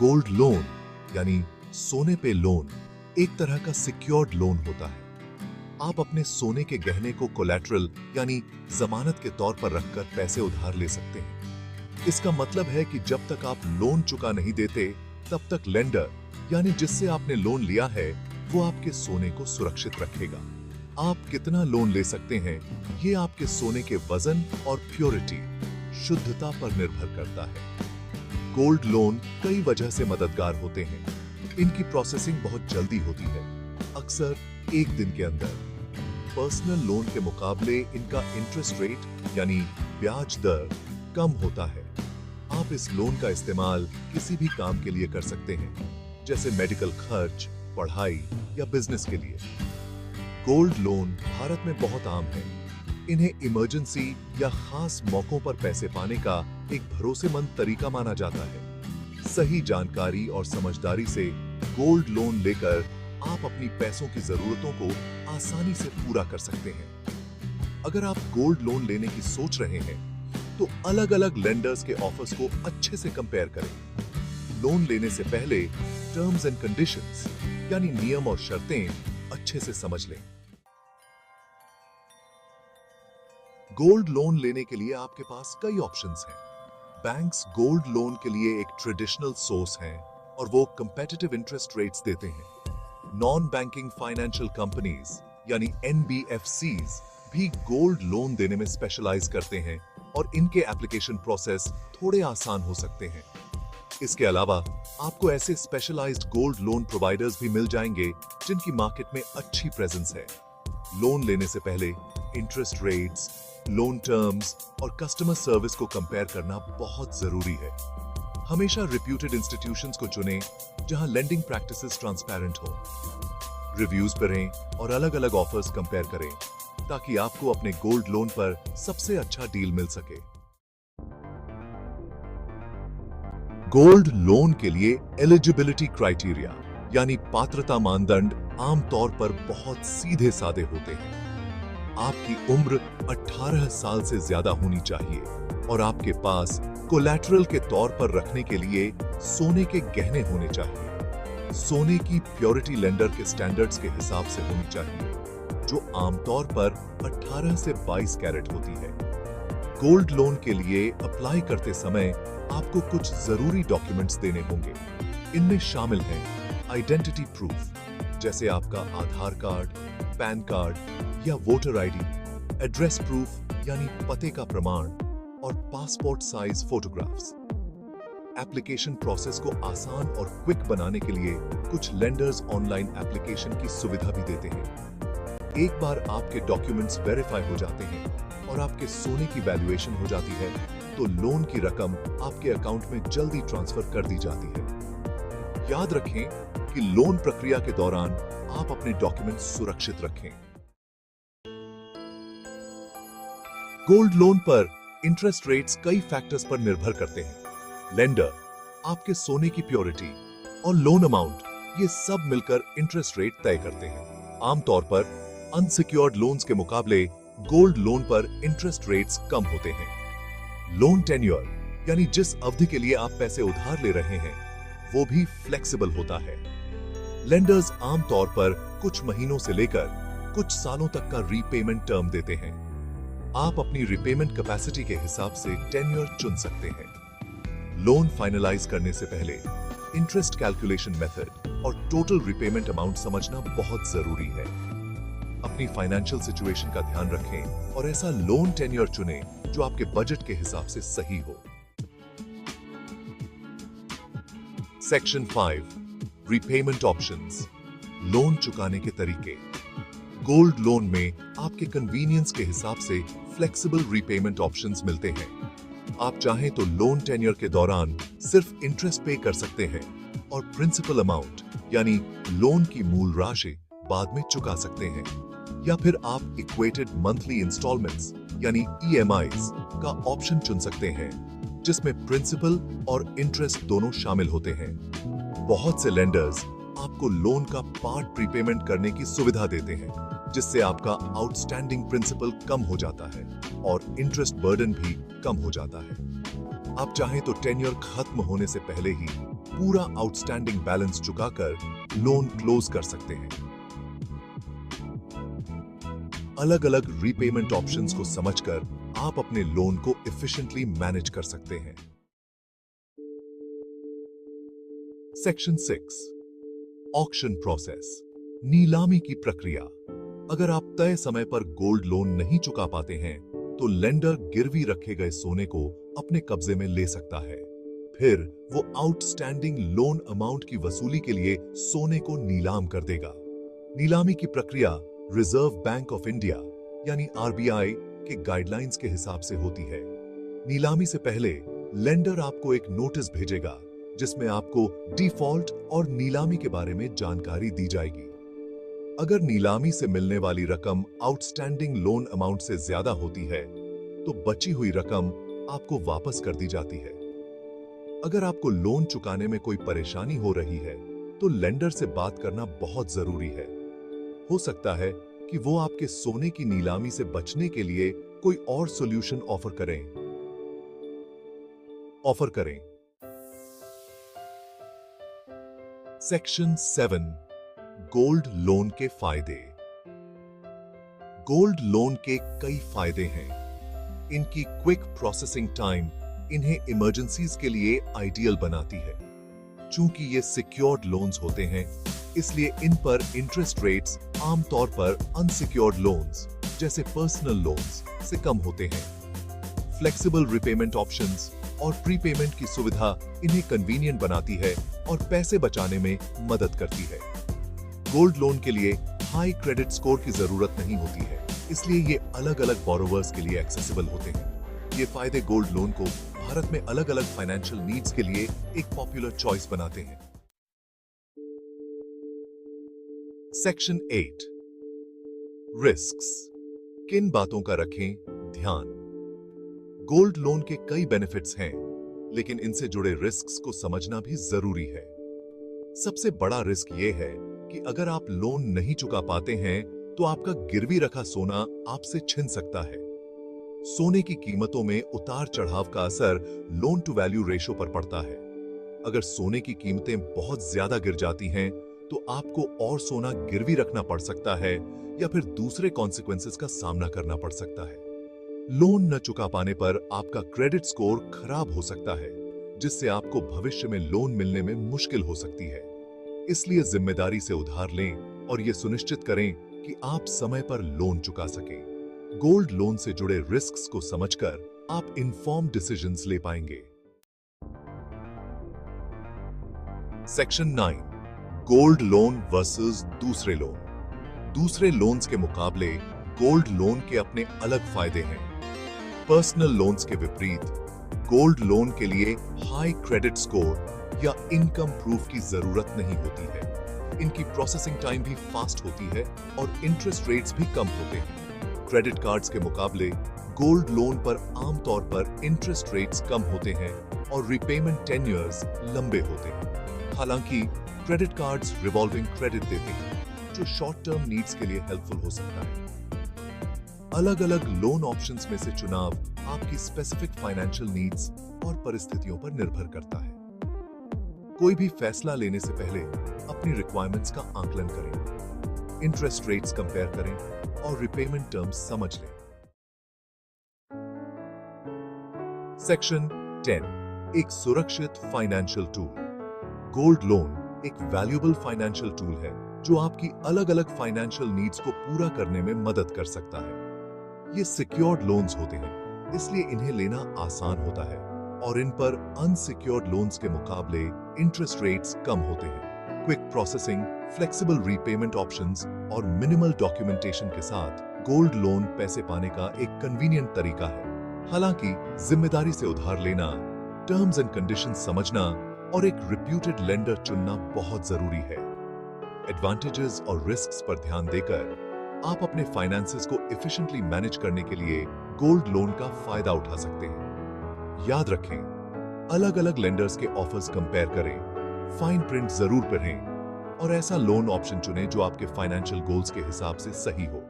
Gold loan यानी सोने पे लोन एक तरह का सिक्योर्ड लोन होता है। आप अपने सोने के गहने को कोलैटरल यानी जमानत के तौर पर रखकर पैसे उधार ले सकते हैं। इसका मतलब है कि जब तक आप लोन चुका नहीं देते तब तक लेंडर यानी जिससे आपने लोन लिया है वो आपके सोने को सुरक्षित रखेगा। आप कितना लोन ले सकते हैं ये आपके सोने के वजन और प्योरिटी शुद्धता पर निर्भर करता है। गोल्ड लोन कई वजह से मददगार होते हैं। इनकी प्रोसेसिंग बहुत जल्दी होती है, अक्सर एक दिन के अंदर। पर्सनल लोन के मुकाबले इनका इंटरेस्ट रेट यानी ब्याज दर कम होता है। आप इस लोन का इस्तेमाल किसी भी काम के लिए कर सकते हैं, जैसे मेडिकल खर्च, पढ़ाई या बिजनेस के लिए। गोल्ड लोन भारत में बहुत आम है। इन्हें इमरजेंसी या खास मौकों पर पैसे पाने का एक भरोसेमंद तरीका माना जाता है। सही जानकारी और समझदारी से गोल्ड लोन लेकर आप अपनी पैसों की जरूरतों को आसानी से पूरा कर सकते हैं। अगर आप गोल्ड लोन लेने की सोच रहे हैं तो अलग-अलग लेंडर्स के ऑफर्स को अच्छे से कंपेयर करें। लोन लेने से पहले टर्म्स एंड कंडीशंस यानी नियम और शर्तें अच्छे से समझ लें। गोल्ड लोन लेने के लिए आपके पास कई ऑप्शंस हैं। बैंक्स गोल्ड लोन के लिए एक ट्रेडिशनल सोर्स हैं और वो कंपेटिटिव इंटरेस्ट रेट्स देते हैं। नॉन बैंकिंग फाइनेंशियल कंपनीज यानी NBFCs भी गोल्ड लोन देने में स्पेशलाइज करते हैं और इनके एप्लीकेशन प्रोसेस थोड़े आसान हो सकते हैं। इसके अलावा आपको ऐसे स्पेशलाइज्ड गोल्ड लोन प्रोवाइडर्स भी मिल जाएंगे जिनकी मार्केट में अच्छी प्रेजेंस है। लोन लेने से पहले इंटरेस्ट रेट्स, लोन टर्म्स और कस्टमर सर्विस को कंपेयर करना बहुत जरूरी है। हमेशा रिप्यूटेड इंस्टीट्यूशंस को चुनें जहां लेंडिंग प्रैक्टिसेस ट्रांसपेरेंट हो। रिव्यूज पढ़ें और अलग-अलग ऑफर्स कंपेयर करें ताकि आपको अपने गोल्ड लोन पर सबसे अच्छा डील मिल सके। गोल्ड लोन के लिए एलिजिबिलिटी क्राइटेरिया यानी पात्रता मानदंड आमतौर पर बहुत सीधे साधे होते हैं। आपकी उम्र 18 साल से ज्यादा होनी चाहिए और आपके पास कोलैटरल के तौर पर रखने के लिए सोने के गहने होने चाहिए। सोने की प्योरिटी लेंडर के स्टैंडर्ड्स के हिसाब से होनी चाहिए, जो आमतौर पर 18 से 22 कैरेट होती है। गोल्ड लोन के लिए अप्लाई करते समय आपको कुछ जरूरी डॉक्यूमेंट्स देने होंगे। इनमें शामिल हैं आइडेंटिटी प्रूफ जैसे आपका आधार कार्ड, पैन कार्ड या वोटर आईडी, एड्रेस प्रूफ यानी पते का प्रमाण और passport size photographs. Application process को आसान और क्विक बनाने के लिए कुछ लेंडर्स ऑनलाइन एप्लीकेशन की सुविधा भी देते हैं। एक बार आपके डॉक्यूमेंट्स वेरीफाई हो जाते हैं और आपके सोने की वैल्यूएशन हो जाती है तो लोन की रकम आपके अकाउंट में जल्दी ट्रांसफर कर दी जाती है। याद रखें कि लोन प्रक्रिया के दौरान आप अपने डॉक्यूमेंट्स सुरक्षित रखें। गोल्ड लोन पर इंटरेस्ट रेट्स कई फैक्टर्स पर निर्भर करते हैं। लेंडर, आपके सोने की प्योरिटी और लोन अमाउंट, ये सब मिलकर इंटरेस्ट रेट तय करते हैं। आमतौर पर अनसिक्योर्ड लोन्स के मुकाबले गोल्ड लोन पर इंटरेस्ट रेट्स कम होते हैं। लोन टेन्योर यानी जिस अवधि के लिए आप पैसे उधार ले रहे हैं वो भी फ्लेक्सिबल होता है। लेंडर्स आमतौर पर कुछ महीनों से लेकर कुछ सालों तक का रीपेमेंट टर्म देते हैं। आप अपनी रिपेमेंट कैपेसिटी के हिसाब से टेन्योर चुन सकते हैं। लोन फाइनलाइज करने से पहले इंटरेस्ट कैलकुलेशन मेथड और टोटल रिपेमेंट अमाउंट समझना बहुत जरूरी है। अपनी फाइनेंशियल सिचुएशन का ध्यान रखें और ऐसा लोन टेन्योर चुनें जो आपके बजट के हिसाब से सही हो। सेक्शन 5 रीपेमेंट ऑप्शंस, लोन चुकाने के तरीके। गोल्ड लोन में आपके कन्वीनियंस के हिसाब से फ्लेक्सिबल रीपेमेंट ऑप्शंस मिलते हैं। आप चाहें तो लोन टेन्योर के दौरान सिर्फ इंटरेस्ट पे कर सकते हैं और प्रिंसिपल अमाउंट यानी लोन की मूल राशि बाद में चुका सकते हैं, या फिर आप इक्वेटेड मंथली इंस्टॉलमेंट्स यानी EMIs का ऑप्शन चुन सकते हैं जिसमें प्रिंसिपल और इंटरेस्ट दोनों शामिल होते हैं। बहुत से लेंडर्स आपको लोन का पार्ट प्रीपेमेंट करने की सुविधा देते हैं जिससे आपका आउटस्टैंडिंग प्रिंसिपल कम हो जाता है और इंटरेस्ट बर्डन भी कम हो जाता है। आप चाहें तो टेन्योर खत्म होने से पहले ही पूरा आउटस्टैंडिंग बैलेंस चुकाकर लोन क्लोज कर सकते हैं। अलग अलग रीपेमेंट ऑप्शंस को समझकर आप अपने लोन को एफिशिएंटली मैनेज कर सकते हैं। सेक्शन 6 ऑक्शन प्रोसेस, नीलामी की प्रक्रिया। अगर आप तय समय पर गोल्ड लोन नहीं चुका पाते हैं तो लेंडर गिरवी रखे गए सोने को अपने कब्जे में ले सकता है। फिर वो आउटस्टैंडिंग लोन अमाउंट की वसूली के लिए सोने को नीलाम कर देगा। नीलामी की प्रक्रिया रिजर्व बैंक ऑफ इंडिया यानी आरबीआई के गाइडलाइंस के हिसाब से होती है। नीलामी से पहले लेंडर आपको एक नोटिस भेजेगा जिसमें आपको डिफॉल्ट और नीलामी के बारे में जानकारी दी जाएगी। अगर नीलामी से मिलने वाली रकम आउटस्टैंडिंग लोन अमाउंट से ज्यादा होती है तो बची हुई रकम आपको वापस कर दी जाती है। अगर आपको लोन चुकाने में कोई परेशानी हो रही है तो लेंडर से बात करना बहुत जरूरी है। हो सकता है कि वो आपके सोने की नीलामी से बचने के लिए कोई और सॉल्यूशन ऑफर करें। सेक्शन 7 गोल्ड लोन के फायदे। गोल्ड लोन के कई फायदे हैं। इनकी क्विक प्रोसेसिंग टाइम इन्हें इमरजेंसीज के लिए आइडियल बनाती है। चूंकि ये सिक्योर्ड लोन्स होते हैं इसलिए इन पर इंटरेस्ट रेट्स आमतौर पर अनसिक्योर्ड लोन्स जैसे पर्सनल लोन्स से कम होते हैं। फ्लेक्सिबल रिपेमेंट ऑप्शंस और प्रीपेमेंट की सुविधा इन्हें कन्वीनियंट बनाती है और पैसे बचाने में मदद करती है। गोल्ड लोन के लिए हाई क्रेडिट स्कोर की जरूरत नहीं होती है, इसलिए ये अलग अलग बोरोवर्स के लिए एक्सेसिबल होते हैं। ये फायदे गोल्ड लोन को भारत में अलग अलग फाइनेंशियल नीड्स के लिए एक पॉपुलर चॉइस बनाते हैं। Section 8 risks. किन बातों का रखें ध्यान। गोल्ड लोन के कई बेनिफिट्स हैं, लेकिन इनसे जुड़े रिस्क्स को समझना भी जरूरी है। सबसे बड़ा रिस्क ये है कि अगर आप लोन नहीं चुका पाते हैं तो आपका गिरवी रखा सोना आपसे छिन सकता है। सोने की कीमतों में उतार चढ़ाव का असर लोन टू वैल्यू रेशो पर पड़ता है। अगर सोने की कीमतें बहुत ज्यादा गिर जाती हैं तो आपको और सोना गिरवी रखना पड़ सकता है या फिर दूसरे कॉन्सिक्वेंसेस का सामना करना पड़ सकता है। लोन न चुका पाने पर आपका क्रेडिट स्कोर खराब हो सकता है, जिससे आपको भविष्य में लोन मिलने में मुश्किल हो सकती है। इसलिए जिम्मेदारी से उधार लें और यह सुनिश्चित करें कि आप समय पर लोन चुका सकें। गोल्ड लोन से जुड़े रिस्क्स को समझकर आप इन्फॉर्म्ड डिसीजंस ले पाएंगे। सेक्शन 9 गोल्ड लोन वर्सेस दूसरे लोन। दूसरे लोन्स के मुकाबले गोल्ड लोन के अपने अलग फायदे हैं। पर्सनल लोन्स के विपरीत गोल्ड लोन के लिए हाई क्रेडिट स्कोर या इनकम प्रूफ की जरूरत नहीं होती है। इनकी प्रोसेसिंग टाइम भी फास्ट होती है और इंटरेस्ट रेट्स भी कम होते हैं। क्रेडिट कार्ड्स के मुकाबले गोल्ड लोन पर आमतौर पर इंटरेस्ट रेट्स कम होते हैं और रिपेमेंट टेन्योर्स लंबे होते हैं। हालांकि क्रेडिट कार्ड्स रिवॉल्विंग क्रेडिट देते हैं जो शॉर्ट टर्म नीड्स के लिए हेल्पफुल हो सकता है। अलग अलग लोन ऑप्शंस में से चुनाव आपकी स्पेसिफिक फाइनेंशियल नीड्स और परिस्थितियों पर निर्भर करता है। कोई भी फैसला लेने से पहले अपनी रिक्वायरमेंट्स का आकलन करें, इंटरेस्ट रेट्स कंपेयर करें और रिपेमेंट टर्म्स समझ लें। सेक्शन 10 एक सुरक्षित फाइनेंशियल टूल। गोल्ड लोन एक वैल्यूएबल फाइनेंशियल टूल है जो आपकी अलग अलग फाइनेंशियल नीड्स को पूरा करने में मदद कर सकता है। ये सिक्योर्ड लोन्स होते हैं, इसलिए इन्हें लेना आसान होता है और इन पर अनसिक्योर्ड लोन्स के मुकाबले इंटरेस्ट रेट्स कम होते हैं। Quick processing, flexible repayment options और मिनिमल डॉक्यूमेंटेशन के साथ गोल्ड लोन पैसे पाने का एक कन्वीनियंट तरीका है। हालांकि जिम्मेदारी से उधार लेना, टर्म्स एंड कंडीशंस समझना और एक रिप्यूटेड लेंडर चुनना बहुत जरूरी है। एडवांटेजेस और रिस्क्स पर ध्यान देकर आप अपने फाइनेंसेस को एफिशिएंटली मैनेज करने के लिए गोल्ड लोन का फायदा उठा सकते हैं। याद रखें, अलग अलग लेंडर्स के ऑफर्स कंपेयर करें, फाइन प्रिंट जरूर पढ़ें और ऐसा लोन ऑप्शन चुनें जो आपके फाइनेंशियल गोल्स के हिसाब से सही हो।